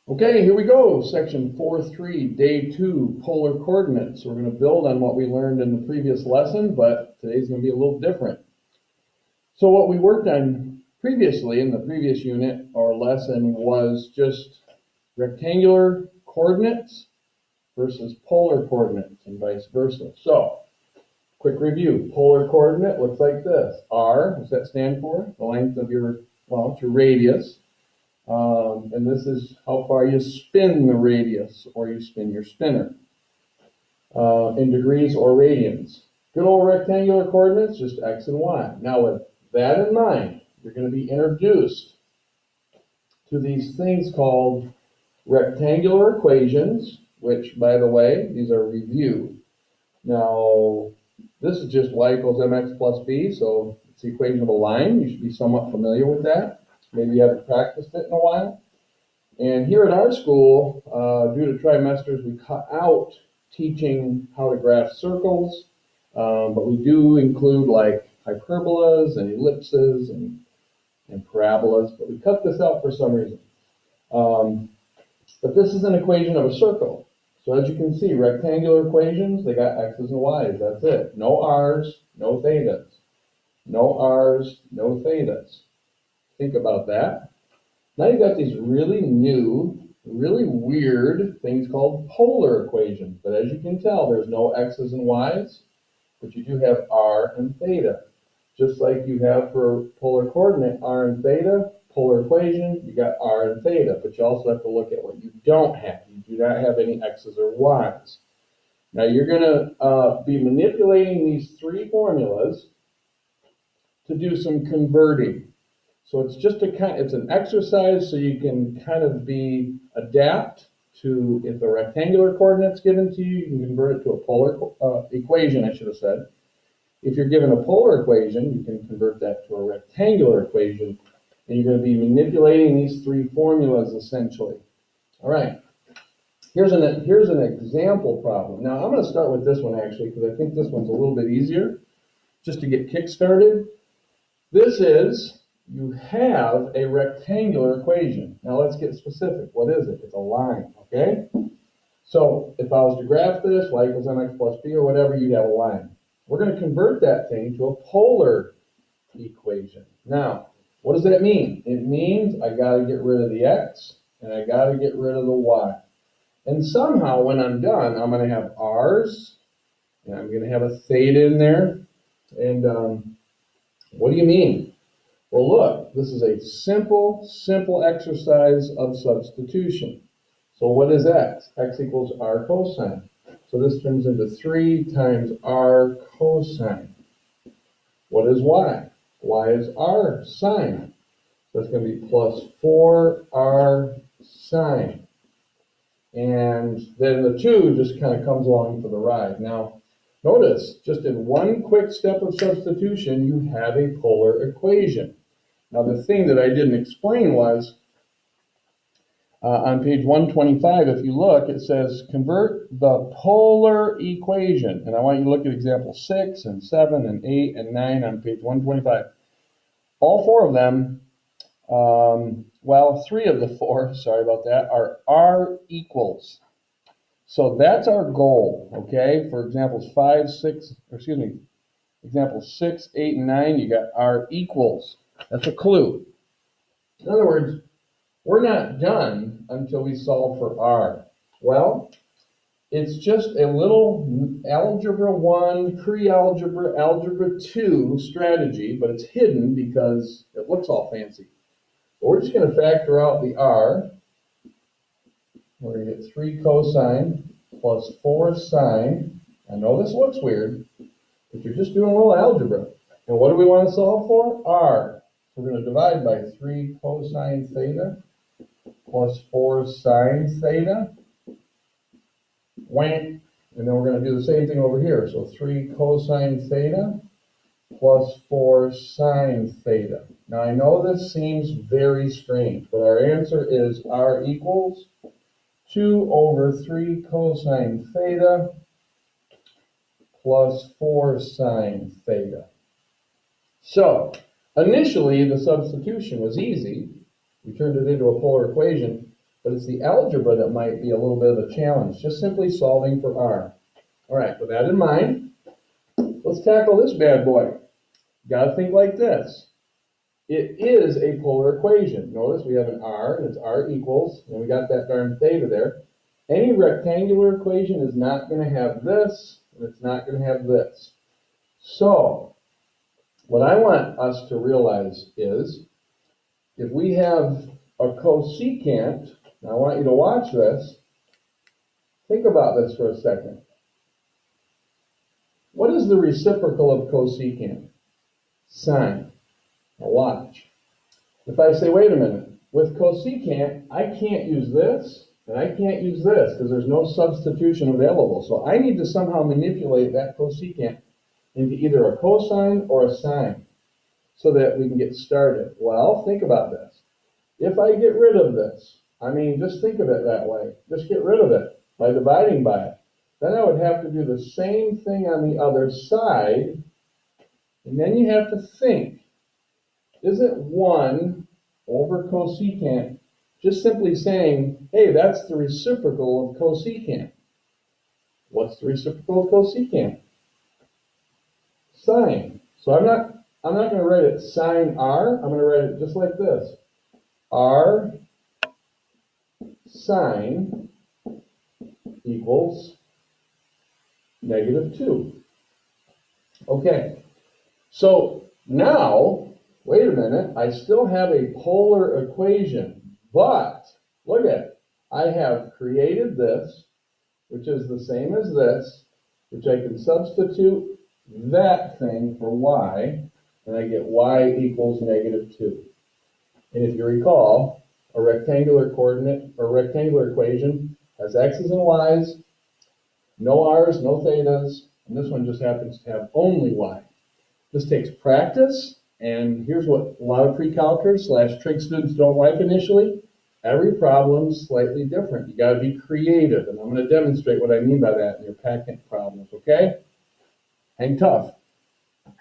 Okay, here we go. Section 4.3, day 2, polar coordinates. We're going to build on what we learned in the previous lesson, but today's going to be a little different. So what we worked on previously in the previous unit or lesson was just rectangular coordinates versus polar coordinates and vice versa. So, quick review. Polar coordinate looks like this. R, what's that stand for? The length of your, well, it's your radius. And this is how far you spin the radius, or you spin your spinner, in degrees or radians. Good old rectangular coordinates, just x and y. Now with that in mind, you're going to be introduced to these things called rectangular equations, which, by the way, these are review. Now, this is just y equals mx plus b, so it's the equation of a line. You should be somewhat familiar with that. Maybe you haven't practiced it in a while. And here at our school, due to trimesters, we cut out teaching how to graph circles, but we do include like hyperbolas and ellipses and parabolas, but we cut this out for some reason. But this is an equation of a circle. So as you can see, rectangular equations, they got x's and y's, that's it. No r's, no thetas. No r's, no thetas. Think about that. Now you've got these really new, really weird things called polar equations. But as you can tell, there's no x's and y's, but you do have r and theta. Just like you have for polar coordinate, r and theta, polar equation, you got r and theta. But you also have to look at what you don't have. You do not have any x's or y's. Now you're going to be manipulating these three formulas to do some converting. So it's just it's an exercise so you can kind of adapt to, if a rectangular coordinate's given to you, you can convert it to a polar equation, I should have said. If you're given a polar equation, you can convert that to a rectangular equation, and you're going to be manipulating these three formulas essentially. All right, here's an example problem. Now I'm going to start with this one actually, because I think this one's a little bit easier, just to get kick-started. This is, you have a rectangular equation. Now let's get specific. What is it? It's a line, okay? So if I was to graph this, y equals mx plus b or whatever, you'd have a line. We're going to convert that thing to a polar equation. Now, what does that mean? It means I got to get rid of the x and I got to get rid of the y. And somehow when I'm done, I'm going to have r's and I'm going to have a theta in there. And what do you mean? Well, look, this is a simple exercise of substitution. So what is x? X equals r cosine. So this turns into 3 times r cosine. What is y? Y is r sine. So it's going to be plus 4r sine. And then the 2 just kind of comes along for the ride. Now, notice, just in one quick step of substitution, you have a polar equation. Now, the thing that I didn't explain was, on page 125, if you look, it says, convert the polar equation. And I want you to look at example 6 and 7 and 8 and 9 on page 125. All 4 of them, well, 3 of the 4, sorry about that, are r equals. So that's our goal, okay? For examples 5, 6, or excuse me, examples 6, 8, and 9, you got r equals. That's a clue. In other words, we're not done until we solve for r. Well, it's just a little algebra 1, pre-algebra, algebra 2 strategy, but it's hidden because it looks all fancy. But we're just going to factor out the r. We're going to get 3 cosine plus 4 sine. I know this looks weird, but you're just doing a little algebra. And what do we want to solve for? R. We're going to divide by 3 cosine theta plus 4 sine theta. Wham. And then we're going to do the same thing over here. So 3 cosine theta plus 4 sine theta. Now I know this seems very strange, but our answer is r equals 2 over 3 cosine theta plus 4 sine theta. So, initially the substitution was easy. We turned it into a polar equation. but it's the algebra that might be a little bit of a challenge, just simply solving for r. All right, with that in mind, let's tackle this bad boy. Got to think like this. It is a polar equation. Notice we have an r, and it's r equals, and we got that darn theta there. Any rectangular equation is not going to have this, and it's not going to have this. So, what I want us to realize is, if we have a cosecant, now I want you to watch this, think about this for a second. What is the reciprocal of cosecant? Sine. Now watch. If I say, wait a minute, with cosecant, I can't use this, and I can't use this, because there's no substitution available. So I need to somehow manipulate that cosecant into either a cosine or a sine, so that we can get started. Well, think about this. If I get rid of this, I mean, just think of it that way. Just get rid of it by dividing by it. Then I would have to do the same thing on the other side, and then you have to think. Isn't 1 over cosecant just simply saying, hey, that's the reciprocal of cosecant? What's the reciprocal of cosecant? Sine. So I'm not going to write it sine r. I'm going to write it just like this. R sine equals -2. Okay. So now, wait a minute, I still have a polar equation, but look at it. I have created this, which is the same as this, which I can substitute that thing for y, and I get y equals -2. And if you recall, a rectangular coordinate or rectangular equation has x's and y's, no r's, no thetas, and this one just happens to have only y. This takes practice, and here's what a lot of pre-calcers / trig students don't like initially. Every problem's slightly different. You got to be creative, and I'm going to demonstrate what I mean by that in your packet problems, okay? Hang tough.